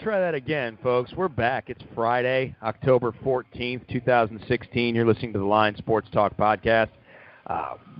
try that again, folks. We're back. It's Friday, October 14th, 2016. You're listening to the Line Sports Talk podcast.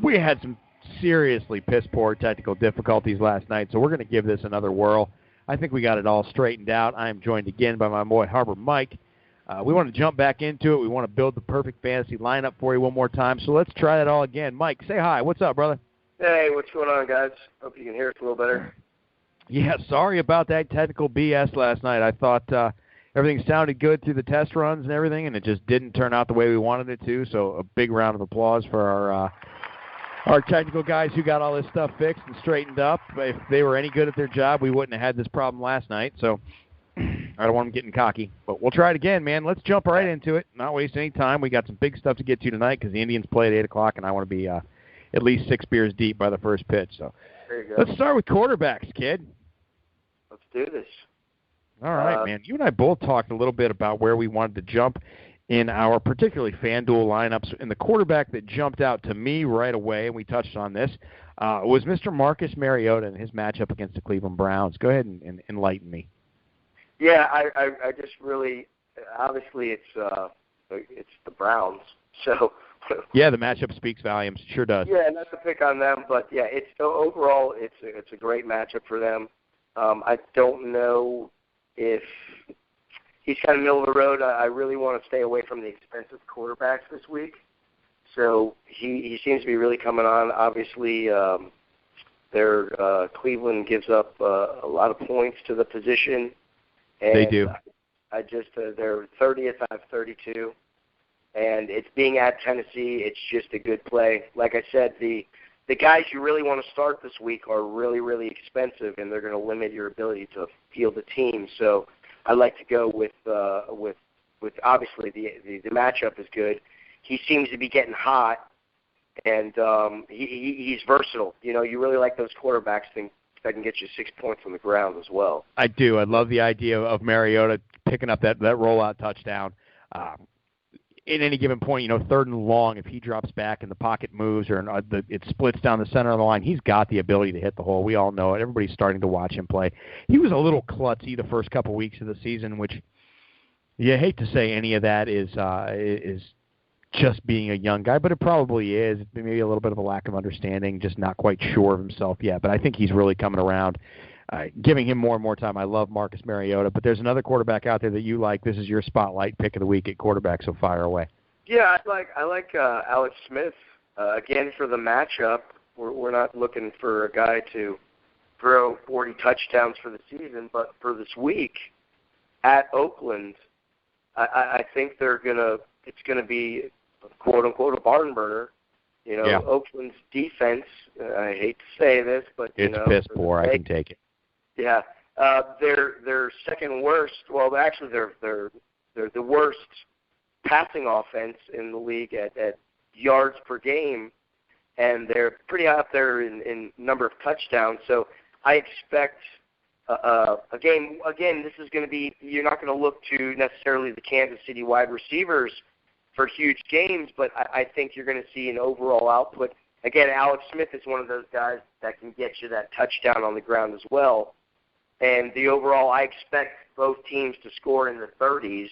We had some seriously piss-poor technical difficulties last night, so we're going to give this another whirl. I think we got it all straightened out. I am joined again by my boy Harbor Mike. We want to jump back into it. We want to build the perfect fantasy lineup for you one more time, so let's try that all again. Mike, say hi. What's up, brother? Hey, what's going on, guys? Hope you can hear us a little better. Yeah, sorry about that technical BS last night. I thought everything sounded good through the test runs and everything, and it just didn't turn out the way we wanted it to, so a big round of applause for our technical guys who got all this stuff fixed and straightened up. If they were any good at their job, we wouldn't have had this problem last night, so I don't want them getting cocky. But we'll try it again, man. Let's jump right into it, not waste any time. We got some big stuff to get to tonight because the Indians play at 8 o'clock, and I want to be at least 6 beers deep by the first pitch. So there you go. Let's start with quarterbacks, kid. Let's do this. All right, man. You and I both talked a little bit about where we wanted to jump in our particularly FanDuel lineups. And the quarterback that jumped out to me right away, and we touched on this, was Mr. Marcus Mariota and his matchup against the Cleveland Browns. Go ahead and enlighten me. Yeah, I just really, obviously it's the Browns, so. Yeah, the matchup speaks volumes. Sure does. Yeah, not to pick on them, but yeah, overall it's a great matchup for them. I don't know if he's kind of middle of the road. I really want to stay away from the expensive quarterbacks this week. So he seems to be really coming on. Obviously, Cleveland gives up a lot of points to the position. And they do. They're 30th out of 32. And it's being at Tennessee. It's just a good play. Like I said, the guys you really want to start this week are really, really expensive, and they're going to limit your ability to field the team. So I like to go with obviously the matchup is good. He seems to be getting hot, and he's versatile. You know, you really like those quarterbacks that can get you 6 points on the ground as well. I do. I love the idea of Mariota picking up that rollout touchdown. At any given point, you know, 3rd and long, if he drops back and the pocket moves or it splits down the center of the line, he's got the ability to hit the hole. We all know it. Everybody's starting to watch him play. He was a little klutzy the first couple weeks of the season, which you hate to say any of that is just being a young guy, but it probably is. Maybe a little bit of a lack of understanding, just not quite sure of himself yet. But I think he's really coming around. Giving him more and more time. I love Marcus Mariota, but there's another quarterback out there that you like. This is your spotlight pick of the week at quarterback, so fire away. Yeah, I like Alex Smith. Again, for the matchup, we're not looking for a guy to throw 40 touchdowns for the season, but for this week at Oakland, I think it's gonna be quote unquote a barn burner. You know, yeah. Oakland's defense. I hate to say this, but it's piss poor. I can take it. Yeah, they're second worst. Well, actually, they're the worst passing offense in the league at yards per game, and they're pretty up there in number of touchdowns. So I expect a game. Again, this is going to be. You're not going to look to necessarily the Kansas City wide receivers for huge games, but I think you're going to see an overall output. Again, Alex Smith is one of those guys that can get you that touchdown on the ground as well. And the overall, I expect both teams to score in the 30s.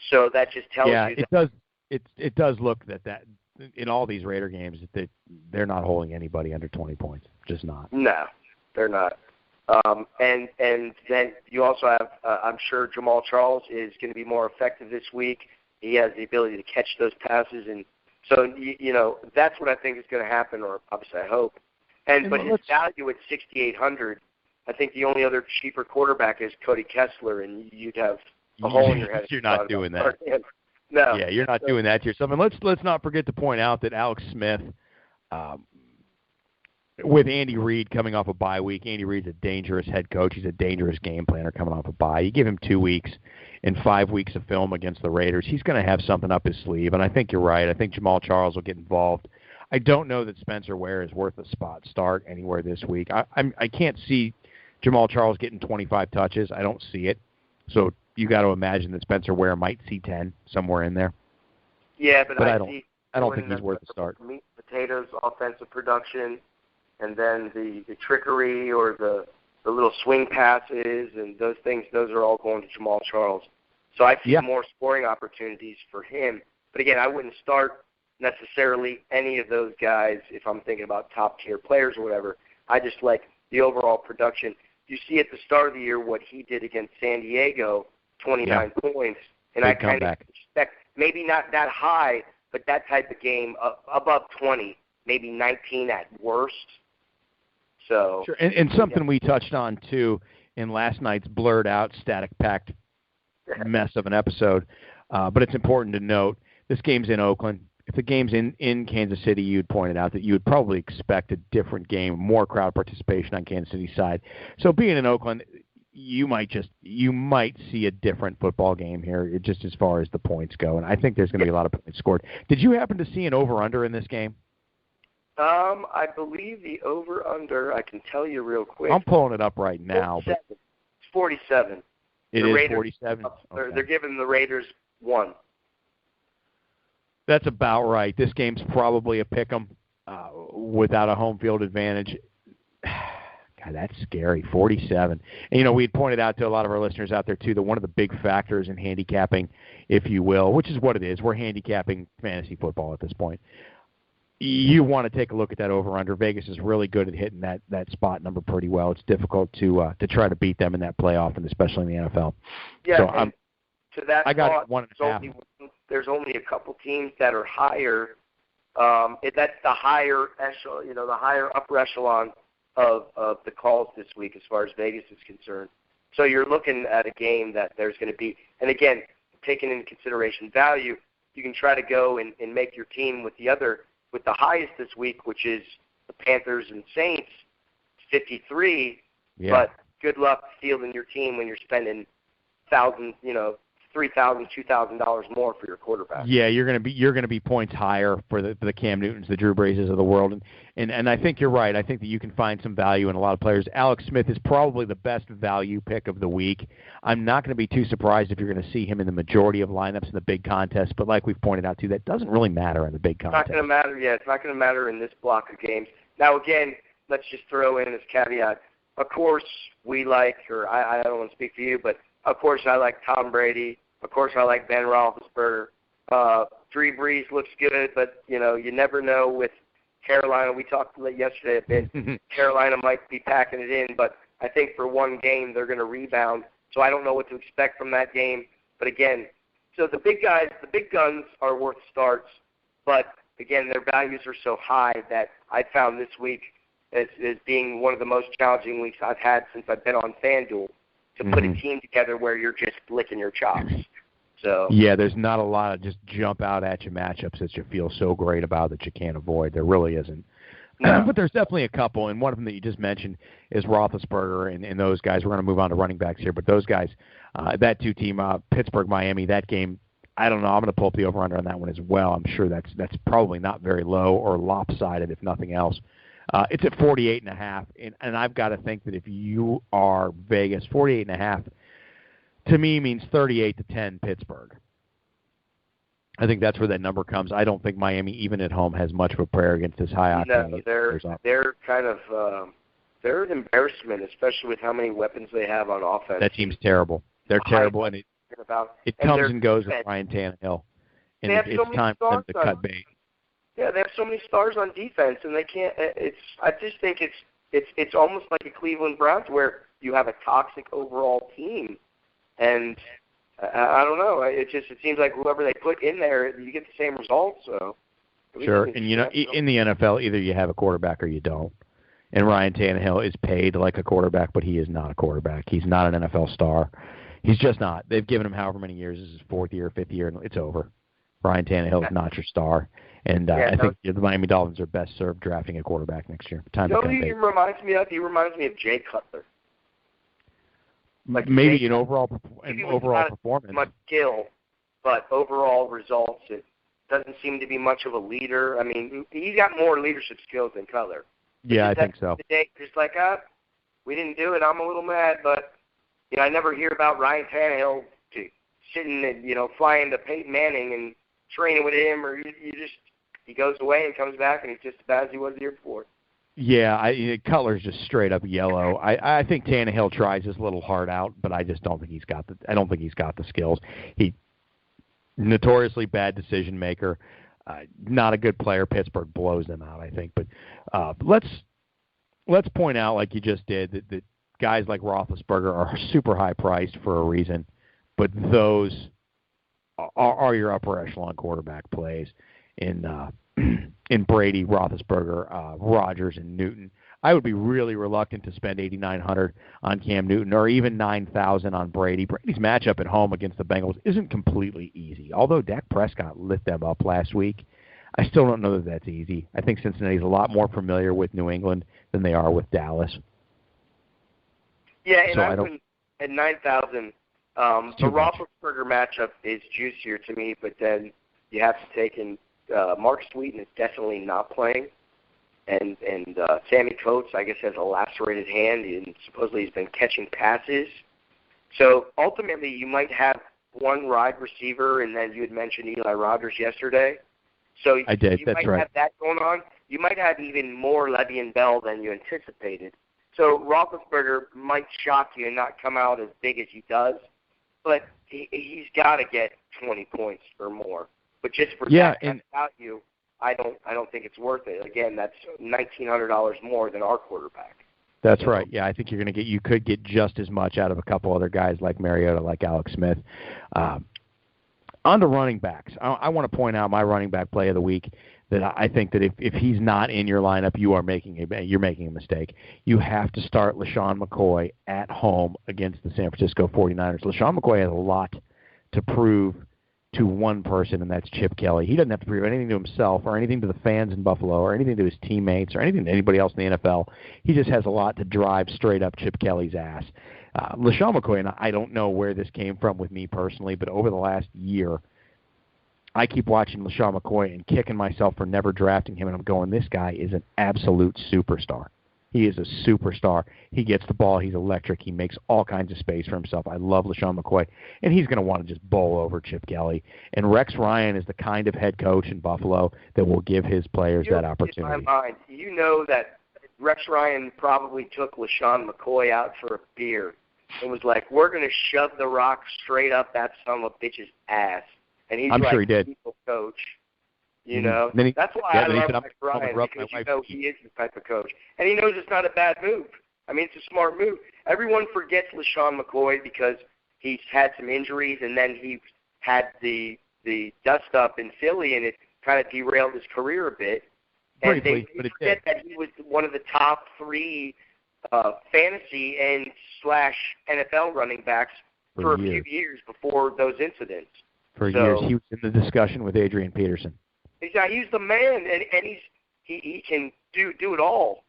So that just tells you that. It does look that in all these Raider games that they're not holding anybody under 20 points. Just not. No, they're not. And then you also have, I'm sure Jamal Charles is going to be more effective this week. He has the ability to catch those passes, and so you know that's what I think is going to happen, or obviously I hope. But his value at 6,800, I think the only other cheaper quarterback is Cody Kessler, and you'd have a hole in your head. You're not doing that. No. Yeah, you're not doing that to yourself. And let's not forget to point out that Alex Smith, with Andy Reid coming off a bye week, Andy Reid's a dangerous head coach. He's a dangerous game planner coming off a bye. You give him 2 weeks and 5 weeks of film against the Raiders, he's going to have something up his sleeve. And I think you're right. I think Jamal Charles will get involved. I don't know that Spencer Ware is worth a spot start anywhere this week. I can't see Jamal Charles getting 25 touches. I don't see it. So you got to imagine that Spencer Ware might see 10 somewhere in there. Yeah, but I don't think he's worth a start. Meat and potatoes offensive production, and then the trickery or the the little swing passes and those things, those are all going to Jamal Charles. So I see more scoring opportunities for him. But again, I wouldn't start necessarily any of those guys if I'm thinking about top-tier players or whatever. I just like the overall production. You see at the start of the year what he did against San Diego, 29 points, and I kind of expect maybe not that high, but that type of game above 20, maybe 19 at worst. So sure. And something we touched on, too, in last night's blurred-out, static-packed mess of an episode, but it's important to note, this game's in Oakland. If the game's in Kansas City, you'd pointed out that you would probably expect a different game, more crowd participation on Kansas City's side. So being in Oakland, you might see a different football game here, just as far as the points go. And I think there's going to be a lot of points scored. Did you happen to see an over/under in this game? I believe the over/under, I can tell you real quick. I'm pulling it up right now. 47. It's 47. It is Raiders, 47? Okay. They're giving the Raiders 1. That's about right. This game's probably a pick-em without a home field advantage. God, that's scary, 47. And, we had pointed out to a lot of our listeners out there, too, that one of the big factors in handicapping, if you will, which is what it is, we're handicapping fantasy football at this point. You want to take a look at that over/under. Vegas is really good at hitting that spot number pretty well. It's difficult to try to beat them in that playoff, and especially in the NFL. Yeah, so to that I got thought, 1.5. There's only a couple teams that are higher. That's the higher echelon, the higher upper echelon of the calls this week as far as Vegas is concerned. So you're looking at a game that there's going to be, and again, taking into consideration value, you can try to go and make your team with the highest this week, which is the Panthers and Saints, 53. Yeah. But good luck fielding your team when you're spending $3,000, $2,000 more for your quarterback. Yeah, you're gonna be points higher for the Cam Newtons, the Drew Breeses of the world, and I think you're right. I think that you can find some value in a lot of players. Alex Smith is probably the best value pick of the week. I'm not going to be too surprised if you're going to see him in the majority of lineups in the big contest. But like we've pointed out too, that doesn't really matter in the big contest. It's not going to matter. Yeah, it's not going to matter in this block of games. Now again, let's just throw in this caveat. Of course, I don't want to speak for you, but of course I like Tom Brady. Of course, I like Ben Roethlisberger. Drew Brees looks good, but, you never know with Carolina. We talked yesterday a bit. Carolina might be packing it in, but I think for one game they're going to rebound. So I don't know what to expect from that game. But, again, so the big guys, the big guns are worth starts. But, again, their values are so high that I found this week as being one of the most challenging weeks I've had since I've been on FanDuel to put a team together where you're just licking your chops. So yeah, there's not a lot of just jump out at you matchups that you feel so great about that you can't avoid. There really isn't. No. But there's definitely a couple, and one of them that you just mentioned is Roethlisberger and those guys. We're going to move on to running backs here, but those guys, that two-team, Pittsburgh, Miami, that game, I don't know. I'm going to pull up the over-under on that one as well. I'm sure that's probably not very low or lopsided, if nothing else. It's at 48.5, and I've got to think that if you are Vegas, 48.5 to me means 38-10 Pittsburgh. I think that's where that number comes. I don't think Miami, even at home, has much of a prayer against this high octane. No, they're kind of they're an embarrassment, especially with how many weapons they have on offense. That team's terrible. They're terrible, and it comes and goes with Ryan Tannehill, and it's time for them to cut bait. Yeah, they have so many stars on defense, and they can't. I just think it's almost like a Cleveland Browns where you have a toxic overall team, and I don't know. It seems like whoever they put in there, you get the same results. So sure, and in the NFL, either you have a quarterback or you don't. And Ryan Tannehill is paid like a quarterback, but he is not a quarterback. He's not an NFL star. He's just not. They've given him however many years. This is his fourth year, fifth year, and it's over. Ryan Tannehill is not your star. And I think the Miami Dolphins are best served drafting a quarterback next year. Time to cut bait. He reminds me of Jay Cutler. Like maybe an overall performance. Much skill, but overall results, it doesn't seem to be much of a leader. I mean, he's got more leadership skills than Cutler. Yeah, I think so. Just like, we didn't do it. I'm a little mad, but I never hear about Ryan Tannehill sitting and flying to Peyton Manning and training with him, or he goes away and comes back and he's just as bad as he was the year before. Yeah, Cutler's just straight up yellow. I think Tannehill tries his little heart out, but I just don't think he's got the skills. He notoriously bad decision maker, not a good player. Pittsburgh blows them out, I think. But let's point out, like you just did, that guys like Roethlisberger are super high priced for a reason, but those are your upper echelon quarterback plays in Brady, Roethlisberger, Rodgers, and Newton. I would be really reluctant to spend $8,900 on Cam Newton or even $9,000 on Brady. Brady's matchup at home against the Bengals isn't completely easy. Although Dak Prescott lit them up last week, I still don't know that that's easy. I think Cincinnati's a lot more familiar with New England than they are with Dallas. Yeah, and I wouldn't at 9,000. The Roethlisberger matchup is juicier to me, but then you have to take in Mark Sweeten is definitely not playing, and Sammy Coates, I guess, has a lacerated hand, and supposedly he's been catching passes. So ultimately, you might have one wide receiver, and then you had mentioned Eli Rogers yesterday. So I did. You That's might right. have that going on. You might have even more Le'Veon Bell than you anticipated. So Roethlisberger might shock you and not come out as big as he does, but he's got to get 20 points or more. But just for that value, I don't think it's worth it. Again, that's $1,900 more than our quarterback. That's right. Yeah, I think you could get just as much out of a couple other guys like Mariota, like Alex Smith. On to running backs. I want to point out my running back play of the week. That I think that if he's not in your lineup, you're making a mistake. You have to start LeSean McCoy at home against the San Francisco 49ers. LeSean McCoy has a lot to prove to one person, and that's Chip Kelly. He doesn't have to prove anything to himself or anything to the fans in Buffalo or anything to his teammates or anything to anybody else in the NFL. He just has a lot to drive straight up Chip Kelly's ass. LeSean McCoy, and I don't know where this came from with me personally, but over the last year, I keep watching LeSean McCoy and kicking myself for never drafting him, and I'm going, this guy is an absolute superstar. He is a superstar. He gets the ball. He's electric. He makes all kinds of space for himself. I love LeSean McCoy, and he's going to want to just bowl over Chip Kelly. And Rex Ryan is the kind of head coach in Buffalo that will give his players that opportunity. In my mind, you know that Rex Ryan probably took LeSean McCoy out for a beer and was like, we're going to shove the rock straight up that son of a bitch's ass. And he's sure he did. People coach, you know. That's why I love Rex Ryan, because you know he is the type of coach. And he knows it's not a bad move. I mean, it's a smart move. Everyone forgets LeSean McCoy because he's had some injuries, and then he had the dust-up in Philly, and it kind of derailed his career a bit. And they forget that he was one of the top 3 fantasy and / NFL running backs for a few years before those incidents. For years, he was in the discussion with Adrian Peterson. Exactly, he's the man, and he can do it all.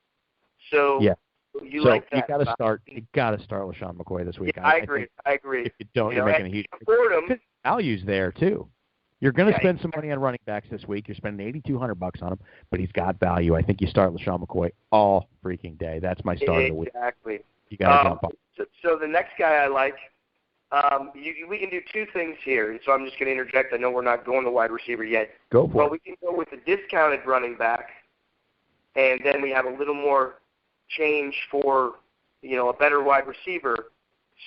So yeah, you like that. You got to start LeSean McCoy this week. Yeah, I agree. If you don't, you're making a huge values there too. You're going to spend some money on running backs this week. You're spending $8,200 on him, but he's got value. I think you start LeSean McCoy all freaking day. That's my start of the week. Exactly. You got to jump on. So the next guy I like. We can do 2 things here, and so I'm just going to interject. I know we're not going to wide receiver yet. Go for it. Well, we can go with the discounted running back, and then we have a little more change for, a better wide receiver.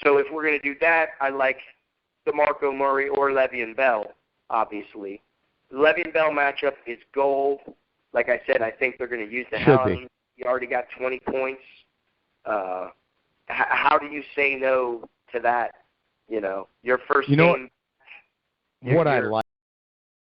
So if we're going to do that, I like DeMarco Murray or Le'Veon Bell, obviously. The Le'Veon Bell matchup is gold. Like I said, I think they're going to use the hell out of him. He already got 20 points. How do you say no to that? Your first game. What I like